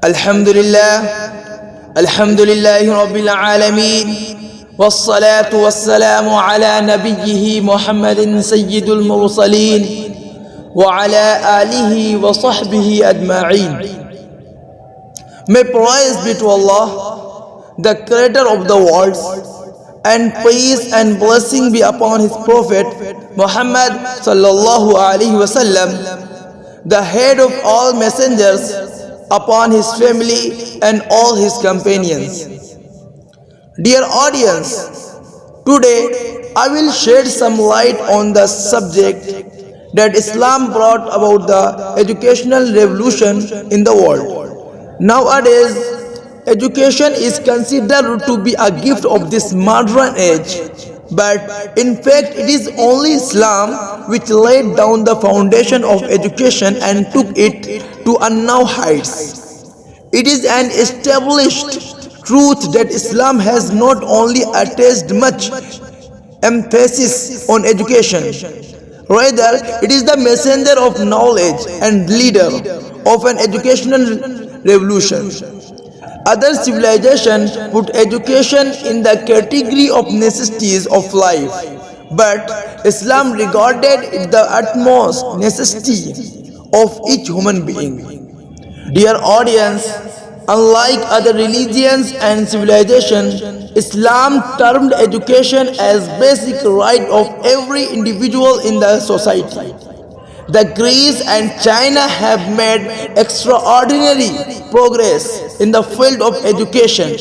Alhamdulillah, Alhamdulillahi Rabbil Alameen, Wassalatu wassalamu ala nabiyyihi Muhammadin Sayyidul Mursaleen, wa ala alihi wa sahbihi ajma'een. May praise be to Allah, the creator of the worlds, and peace and blessing be upon his prophet Muhammad sallallahu alaihi wasallam, the head of all messengers, upon his family and all his companions. Dear audience, today I will shed some light on the subject that Islam brought about the educational revolution in the world. Nowadays, education is considered to be a gift of this modern age, but in fact it is only Islam which laid down the foundation of education and took it to unknown heights. It is an established truth that Islam has not only attached much emphasis on education, rather it is the messenger of knowledge and leader of an educational revolution. Other civilizations put education in the category of necessities of life, but Islam regarded it the utmost necessity of each human being. Dear audience, unlike other religions and civilizations, Islam termed education as basic right of every individual in the society. The Greece and China have made extraordinary progress in the field of education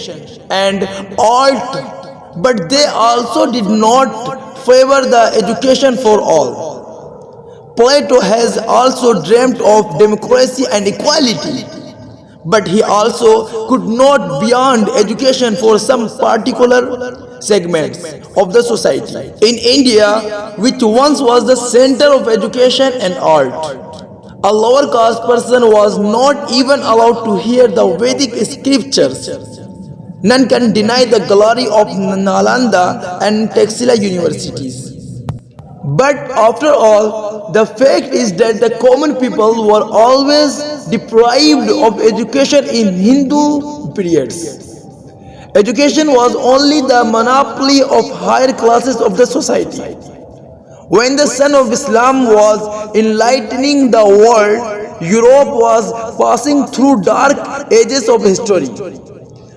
and art, but they also did not favor the education for all. Plato has also dreamt of democracy and equality, but he also could not beyond education for some particular segments of the society. In India, which once was the center of education and art, a lower caste person was not even allowed to hear the Vedic scriptures. None can deny the glory of Nalanda and Taxila universities. But after all, the fact is that the common people were always deprived of education in Hindu periods. Education was only the monopoly of higher classes of the society. When the sun of Islam was enlightening the world, Europe was passing through dark ages of history.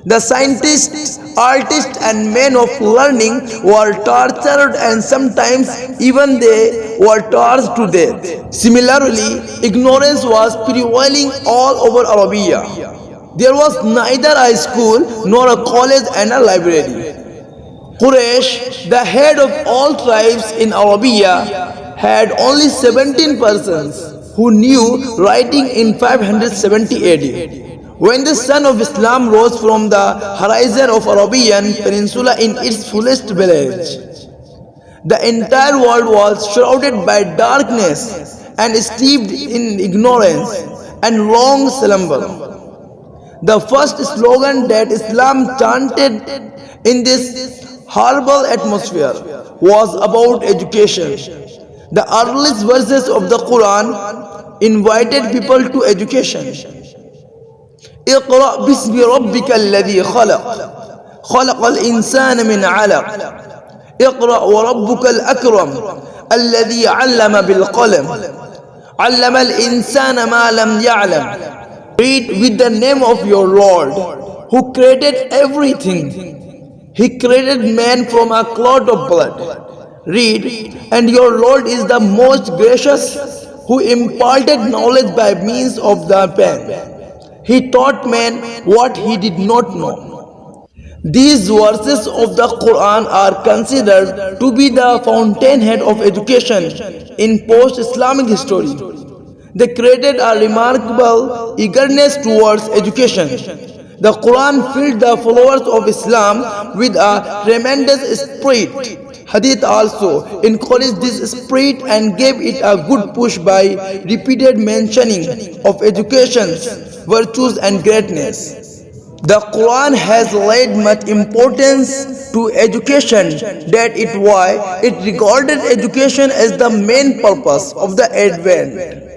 The scientists, artists and men of learning were tortured and sometimes even they were tortured to death. Similarly, ignorance was prevailing all over Arabia. There was neither a school nor a college and a library. Quraysh, the head of all tribes in Arabia, had only 17 persons who knew writing in 570 AD. When the sun of Islam rose from the horizon of Arabian Peninsula in its fullest brilliance, the entire world was shrouded by darkness and steeped in ignorance and long slumber. The first slogan that Islam chanted in this horrible atmosphere was about education. The earliest verses of the Quran invited people to education. اقرأ باسم ربك الذي خلق خلق الإنسان من علق اقرأ وربك الأكرم الذي علم بالقلم علم الإنسان ما لم يعلم. Read with the name of your Lord who created everything. He created man from a clot of blood. Read, and your Lord is the most gracious who imparted knowledge by means of the pen. He taught man what he did not know. These verses of the Quran are considered to be the fountainhead of education in post-Islamic history. They created a remarkable eagerness towards education. The Quran filled the followers of Islam with a tremendous spirit. Hadith also encouraged this spirit and gave it a good push by repeated mentioning of education's virtues and greatness. The Quran has laid much importance to education, that is why it regarded education as the main purpose of the advent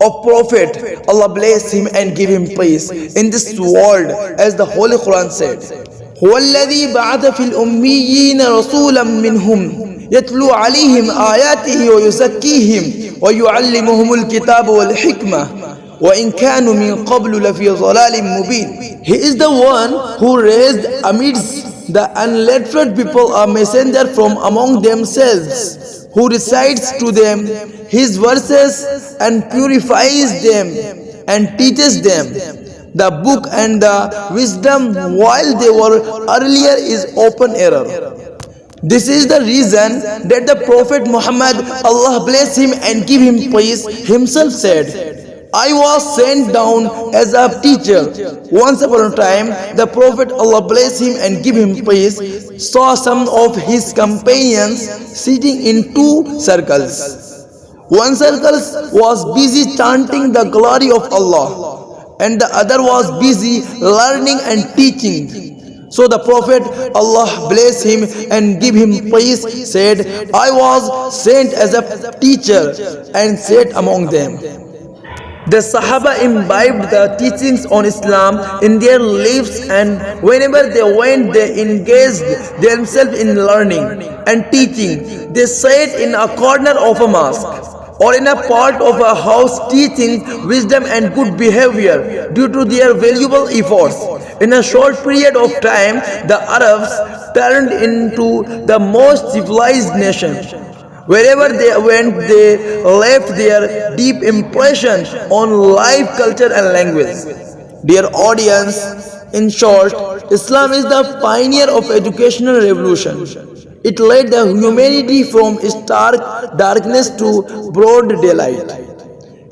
of Prophet, Allah bless him and give him peace, in this world, as the Holy Quran said, هو الذي بعث في الأميين رسولا منهم يتلو عليهم آياته ويزكيهم ويعلمهم الكتاب والحكمة وإن كانوا من قبل لفي ضلال مبين. He is the one who raised amidst the unlettered people a messenger from among themselves, who recites to them his verses and purifies them and teaches them the book and the wisdom, while they were earlier is open error. This is the reason that the Prophet Muhammad, Allah bless him and give him peace, himself said, I was sent down as a teacher. Once upon a time, the Prophet, Allah bless him and give him peace, saw some of his companions sitting in two circles. One circle was busy chanting the glory of Allah, and the other was busy learning and teaching. So the Prophet, Allah bless him and give him peace, said, I was sent as a teacher and sat among them. The Sahaba imbibed the teachings on Islam in their lives, and whenever they went, they engaged themselves in learning and teaching. They sat in a corner of a mosque or in a part of a house teaching wisdom and good behavior due to their valuable efforts. In a short period of time, the Arabs turned into the most civilized nation. Wherever they went, they left their deep impression on life, culture and language. Dear audience, in short, Islam is the pioneer of educational revolution. It led the humanity from stark darkness to broad daylight.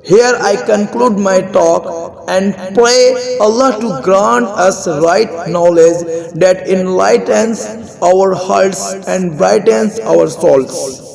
Here I conclude my talk and pray Allah to grant us right knowledge that enlightens our hearts and brightens our souls.